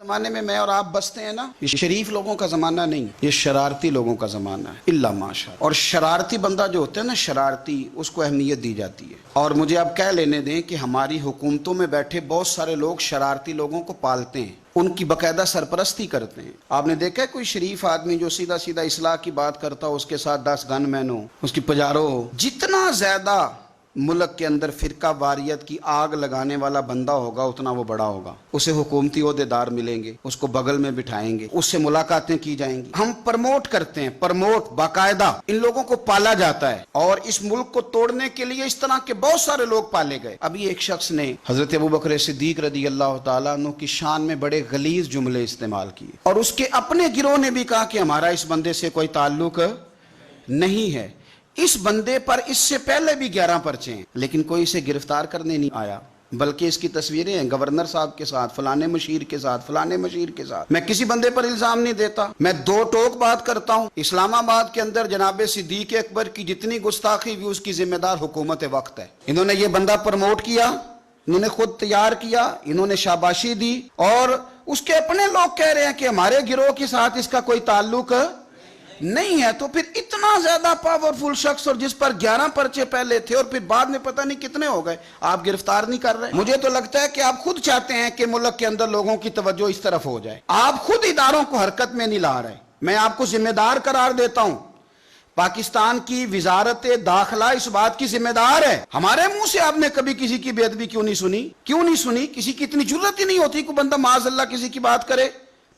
زمانے میں میں اور آپ بستے ہیں نا، یہ شریف لوگوں کا زمانہ نہیں، یہ شرارتی لوگوں کا زمانہ ہے، الا ماشاء اللہ۔ اور شرارتی بندہ جو ہوتا ہے نا، شرارتی، اس کو اہمیت دی جاتی ہے۔ اور مجھے اب کہہ لینے دیں کہ ہماری حکومتوں میں بیٹھے بہت سارے لوگ شرارتی لوگوں کو پالتے ہیں، ان کی باقاعدہ سرپرستی کرتے ہیں۔ آپ نے دیکھا ہے کوئی شریف آدمی جو سیدھا سیدھا اصلاح کی بات کرتا ہو، اس کے ساتھ 10 گن مین ہو، اس کی پجارو ہو؟ جتنا زیادہ ملک کے اندر فرقہ واریت کی آگ لگانے والا بندہ ہوگا اتنا وہ بڑا ہوگا، اسے حکومتی عہدیدار ملیں گے، اس کو بغل میں بٹھائیں گے، اس سے ملاقاتیں کی جائیں گی۔ ہم پرموٹ کرتے ہیں، پرموٹ باقاعدہ ان لوگوں کو پالا جاتا ہے، اور اس ملک کو توڑنے کے لیے اس طرح کے بہت سارے لوگ پالے گئے۔ ابھی ایک شخص نے حضرت ابوبکر صدیق رضی اللہ تعالیٰ عنہ کی شان میں بڑے غلیظ جملے استعمال کیے، اور اس کے اپنے گروہ نے بھی کہا کہ ہمارا اس بندے سے کوئی تعلق نہیں ہے۔ اس بندے پر اس سے پہلے بھی 11 پرچے ہیں، لیکن کوئی اسے گرفتار کرنے نہیں آیا، بلکہ اس کی تصویریں ہیں گورنر صاحب کے ساتھ، فلانے مشیر کے ساتھ، فلانے مشیر کے ساتھ۔ میں کسی بندے پر الزام نہیں دیتا، میں دو ٹوک بات کرتا ہوں۔ اسلام آباد کے اندر جناب صدیق اکبر کی جتنی گستاخی ہوئی، اس کی ذمہ دار حکومت وقت ہے۔ انہوں نے یہ بندہ پروموٹ کیا، انہوں نے خود تیار کیا، انہوں نے شاباشی دی، اور اس کے اپنے لوگ کہہ رہے ہیں کہ ہمارے گروہ کے ساتھ اس کا کوئی تعلق نہیں ہے۔ تو پھر اتنا زیادہ پاورفل شخص، اور جس پر 11 پرچے پہلے تھے اور پھر بعد میں پتہ نہیں کتنے ہو گئے، آپ گرفتار نہیں کر رہے۔ مجھے تو لگتا ہے کہ آپ خود چاہتے ہیں کہ ملک کے اندر لوگوں کی توجہ اس طرف ہو جائے، آپ خود اداروں کو حرکت میں نہیں لا رہے۔ میں آپ کو ذمہ دار قرار دیتا ہوں، پاکستان کی وزارت داخلہ اس بات کی ذمہ دار ہے۔ ہمارے منہ سے آپ نے کبھی کسی کی بے ادبی کیوں نہیں سنی؟ کسی کی اتنی جرت ہی نہیں ہوتی کہ بندہ معاذ اللہ کسی کی بات کرے،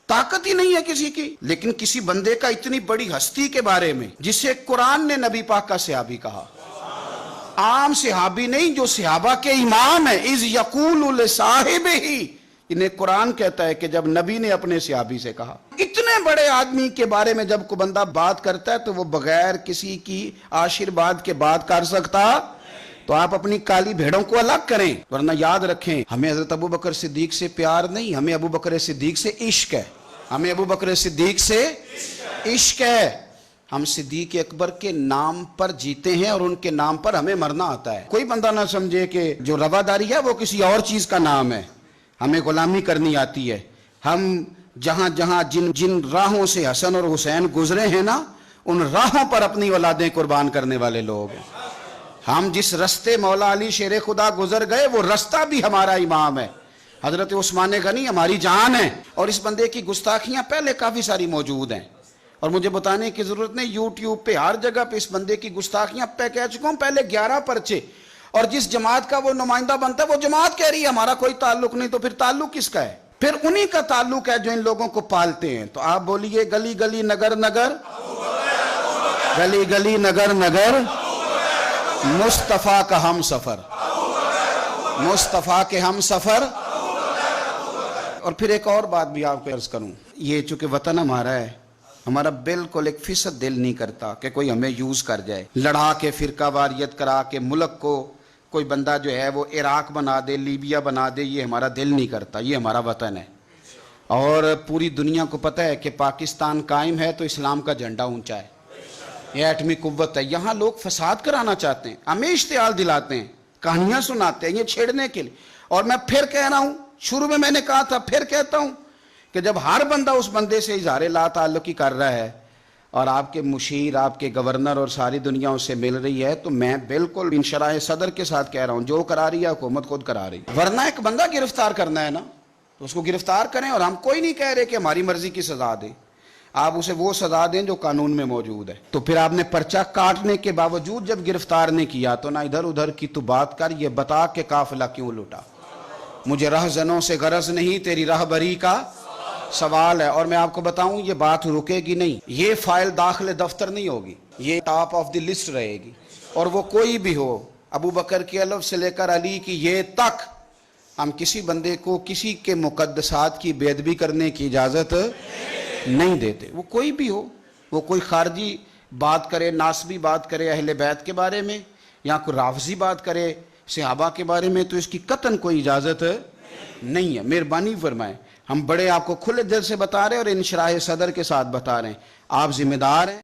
طاقت ہی نہیں ہے کسی کی۔ لیکن کسی بندے کا اتنی بڑی ہستی کے بارے میں، جسے قرآن نے نبی پاک کا صحابی کہا، عام صحابی نہیں، جو صحابہ کے امام ہے، اذ یقول لصاحبہ، انہیں قرآن کہتا ہے کہ جب نبی نے اپنے صحابی سے کہا۔ اتنے بڑے آدمی کے بارے میں جب کوئی بندہ بات کرتا ہے تو وہ بغیر کسی کی آشیرواد کے بات کر سکتا؟ تو آپ اپنی کالی بھیڑوں کو الگ کریں، ورنہ یاد رکھیں ہمیں حضرت ابوبکر صدیق سے پیار نہیں، ہمیں ابوبکر صدیق سے عشق ہے، ہمیں ابوبکر صدیق سے عشق ہے۔ ہم صدیق اکبر کے نام پر جیتے ہیں اور ان کے نام پر ہمیں مرنا آتا ہے۔ کوئی بندہ نہ سمجھے کہ جو رواداری ہے وہ کسی اور چیز کا نام ہے، ہمیں غلامی کرنی آتی ہے۔ ہم جہاں جہاں جن راہوں سے حسن اور حسین گزرے ہیں نا، ان راہوں پر اپنی اولادیں قربان کرنے والے لوگ ہیں۔ ہم جس رستے مولا علی شیر خدا گزر گئے، وہ رستہ بھی ہمارا امام ہے۔ حضرت عثمان غنی ہماری جان ہے، اور اس بندے کی گستاخیاں پہلے کافی ساری موجود ہیں، اور مجھے بتانے کی ضرورت نہیں، یوٹیوب پہ ہر جگہ پہ اس بندے کی گستاخیاں پہ کہہ چکا ہوں۔ پہلے 11 پرچے، اور جس جماعت کا وہ نمائندہ بنتا ہے وہ جماعت کہہ رہی ہے ہمارا کوئی تعلق نہیں، تو پھر تعلق کس کا ہے؟ پھر انہی کا تعلق ہے جو ان لوگوں کو پالتے ہیں۔ تو آپ بولیے گلی گلی نگر نگر، گلی گلی نگر نگر، مصطفیٰ کا ہم سفر، مصطفیٰ کے ہم سفر۔ اور پھر ایک اور بات بھی آپ کو عرض کروں، یہ چونکہ وطن ہمارا ہے، ہمارا بالکل 1% دل نہیں کرتا کہ کوئی ہمیں یوز کر جائے، لڑا کے فرقہ واریت کرا کے ملک کو کوئی بندہ جو ہے وہ عراق بنا دے، لیبیا بنا دے، یہ ہمارا دل نہیں کرتا۔ یہ ہمارا وطن ہے، اور پوری دنیا کو پتہ ہے کہ پاکستان قائم ہے تو اسلام کا جھنڈا اونچا ہے، یہ ایٹمی قوت ہے۔ یہاں لوگ فساد کرانا چاہتے ہیں، ہمیں اشتعال دلاتے ہیں، کہانیاں سناتے ہیں، یہ چھیڑنے کے لیے۔ اور میں پھر کہہ رہا ہوں، شروع میں نے کہا تھا، پھر کہتا ہوں کہ جب ہر بندہ اس بندے سے اظہار لا تعلقی کر رہا ہے، اور آپ کے مشیر، آپ کے گورنر اور ساری دنیا اس سے مل رہی ہے، تو میں بالکل انشراح صدر کے ساتھ کہہ رہا ہوں، جو کرا رہی ہے حکومت خود کرا رہی ہے۔ ورنہ ایک بندہ گرفتار کرنا ہے نا، تو اس کو گرفتار کریں، اور ہم کوئی نہیں کہہ رہے کہ ہماری مرضی کی سزا دیں، آپ اسے وہ سزا دیں جو قانون میں موجود ہے۔ تو پھر آپ نے پرچہ کاٹنے کے باوجود جب گرفتار نہیں کیا، تو نہ ادھر ادھر کی تو بات کر، یہ بتا کہ قافلہ کیوں لوٹا۔ مجھے رہزنوں سے غرض نہیں، تیری راہبری کا سوال ہے۔ اور میں آپ کو بتاؤں، یہ بات رکے گی نہیں، یہ فائل داخل دفتر نہیں ہوگی، یہ ٹاپ آف دی لسٹ رہے گی، اور وہ کوئی بھی ہو، ابو بکر کی الف سے لے کر علی کی یہ تک، ہم کسی بندے کو کسی کے مقدسات کی بے ادبی کرنے کی اجازت نہیں دیتے، وہ کوئی بھی ہو، وہ کوئی خارجی بات کرے، ناسبی بات کرے اہل بیت کے بارے میں، یا کوئی رافضی بات کرے صحابہ کے بارے میں، تو اس کی قطعاً کوئی اجازت نہیں ہے۔ مہربانی فرمائیں، ہم بڑے آپ کو کھلے دل سے بتا رہے ہیں اور انشراح صدر کے ساتھ بتا رہے ہیں، آپ ذمہ دار ہیں۔